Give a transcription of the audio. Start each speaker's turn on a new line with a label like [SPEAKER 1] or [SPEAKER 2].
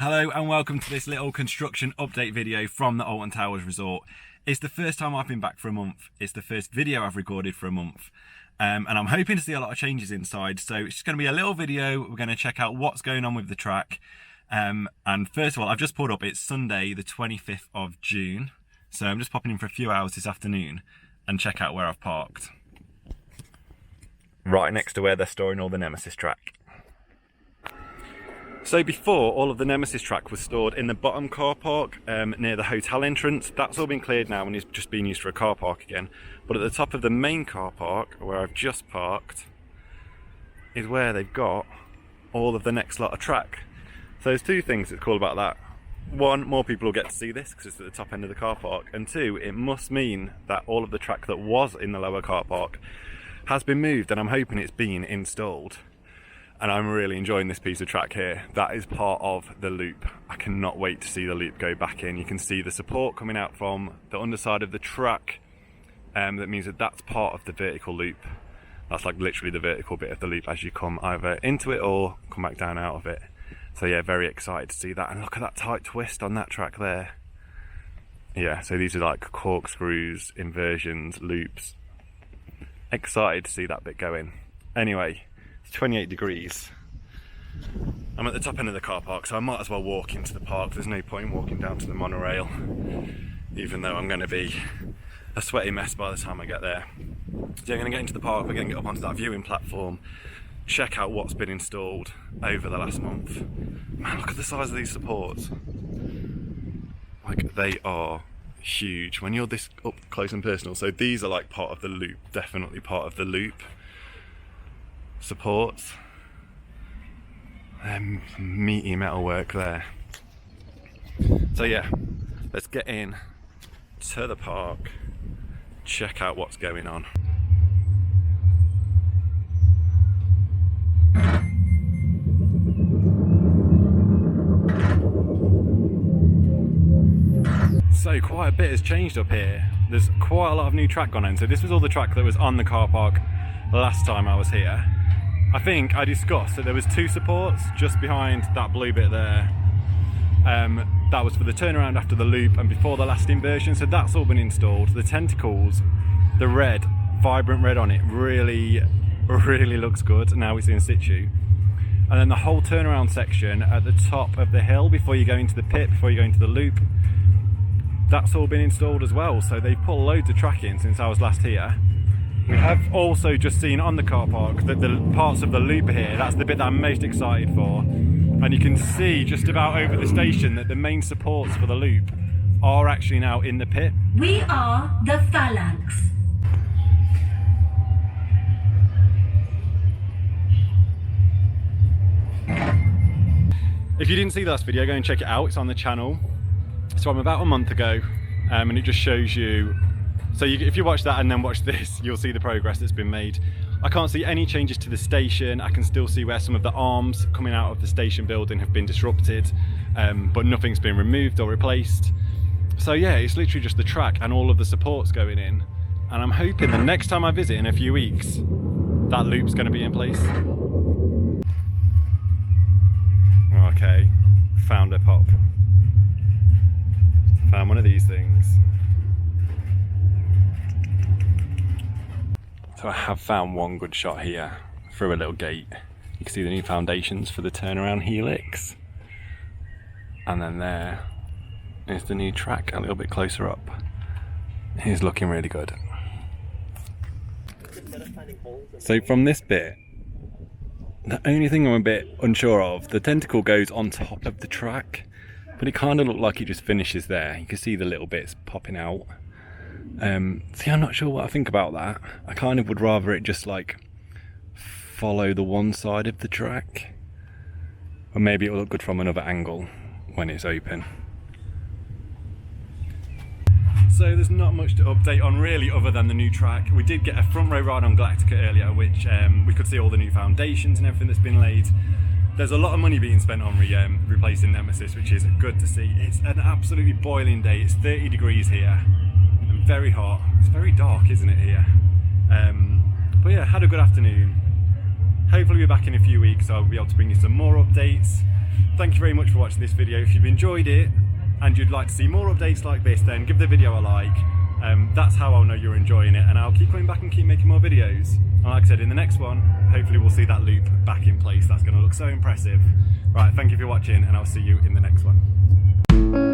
[SPEAKER 1] Hello and welcome to this little construction update video from the Alton Towers Resort. It's the first time I've been back for a month. It's the first video I've recorded for a month. And I'm hoping to see a lot of changes inside. So it's just going to be a little video. We're going to check out what's going on with the track. And first of all, I've just pulled up. It's Sunday, the 25th of June. So I'm just popping in for a few hours this afternoon and check out where I've parked. Right next to where they're storing all the Nemesis track. So before, all of the Nemesis track was stored in the bottom car park near the hotel entrance. That's all been cleared now and is just being used for a car park again. But at the top of the main car park, where I've just parked, is where they've got all of the next lot of track. So there's two things that's cool about that. One, more people will get to see this because it's at the top end of the car park. And two, it must mean that all of the track that was in the lower car park has been moved, and I'm hoping it's been installed. And I'm really enjoying this piece of track here. That is part of the loop. I cannot wait to see the loop go back in. You can see the support coming out from the underside of the track. That means that that's part of the vertical loop. That's like literally the vertical bit of the loop as you come either into it or come back down out of it. So yeah, very excited to see that. And look at that tight twist on that track there. Yeah, so these are like corkscrews, inversions, loops. Excited to see that bit go in. Anyway, 28 degrees. I'm at the top end of the car park, so I might as well walk into the park. There's no point in walking down to the monorail, even though I'm going to be a sweaty mess by the time I get there. So I'm going to get into the park, we're going to get up onto that viewing platform, check out what's been installed over the last month. Man, look at the size of these supports. Like, they are huge when you're this up close and personal. So these are like part of the loop, definitely part of the loop supports. Meaty metal work there. So yeah, let's get in to the park, check out what's going on. So quite a bit has changed up here. There's quite a lot of new track gone in. So this was all the track that was on the car park last time I was here. I think I discussed that there was two supports just behind that blue bit there. That was for the turnaround after the loop and before the last inversion, so that's all been installed. The tentacles, the red, vibrant red on it, really looks good now we see in situ. And then the whole turnaround section at the top of the hill before you go into the pit, before you go into the loop, that's all been installed as well. So they've put loads of track in since I was last here. We have also just seen on the car park that the parts of the loop here, that's the bit that I'm most excited for. And you can see just about over the station that the main supports for the loop are actually now in the pit.
[SPEAKER 2] We are the Phalanx.
[SPEAKER 1] If you didn't see the last video, go and check it out. It's on the channel. So I'm about a month ago, and it just shows you. So if you watch that and then watch this, you'll see the progress that's been made. I can't see any changes to the station. I can still see where some of the arms coming out of the station building have been disrupted, but nothing's been removed or replaced. So yeah, it's literally just the track and all of the supports going in. And I'm hoping the next time I visit in a few weeks, that loop's going to be in place. Okay, found a pop. Found one of these things. So I have found one good shot here through a little gate. You can see the new foundations for the turnaround helix. And then there is the new track a little bit closer up. It's looking really good. So from this bit, the only thing I'm a bit unsure of, the tentacle goes on top of the track, but it kind of looked like it just finishes there. You can see the little bits popping out. See, I'm not sure what I think about that. I kind of would rather it just like follow the one side of the track, or maybe it will look good from another angle when it's open. So there's not much to update on really other than the new track. We did get a front row ride on Galactica earlier, which we could see all the new foundations and everything that's been laid. There's a lot of money being spent on replacing Nemesis, which is good to see. It's an absolutely boiling day. It's 30 degrees here. Very hot. It's very dark, isn't it, here? But yeah, had a good afternoon. Hopefully we're back in a few weeks, so I'll be able to bring you some more updates. thank you very much for watching this video. If you've enjoyed it and you'd like to see more updates like this, then give the video a like. That's how I'll know you're enjoying it, and I'll keep coming back and keep making more videos. And like I said, in the next one, hopefully we'll see that loop back in place. That's going to look so impressive. Right, thank you for watching, and I'll see you in the next one.